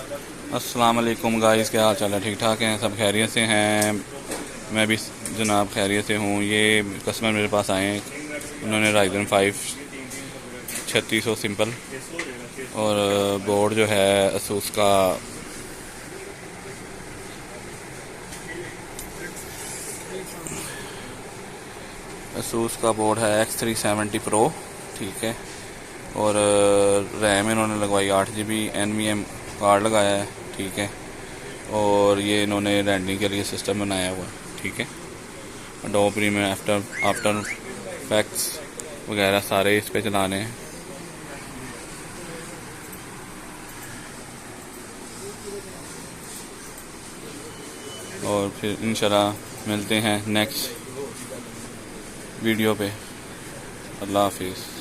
अस्सलाम वालेकुम गाइस, क्या हाल चाल है? ठीक ठाक हैं सब? खैरियत से हैं? मैं भी जनाब खैरियत से हूँ। ये कस्टमर मेरे पास आए हैं, उन्होंने राइजन 5 3600 सिंपल और बोर्ड जो है असूस का बोर्ड है X370 प्रो, ठीक है। और रैम इन्होंने लगवाई 8 GB, NVMe कार्ड लगाया है, ठीक है। और ये इन्होंने रेंडरिंग के लिए सिस्टम बनाया हुआ है, ठीक है। एडोब प्रीमियर, आफ्टर इफेक्ट्स वगैरह सारे इस पे चलाने हैं। और फिर इंशाल्लाह मिलते हैं नेक्स्ट वीडियो पे। अल्लाह हाफिज़।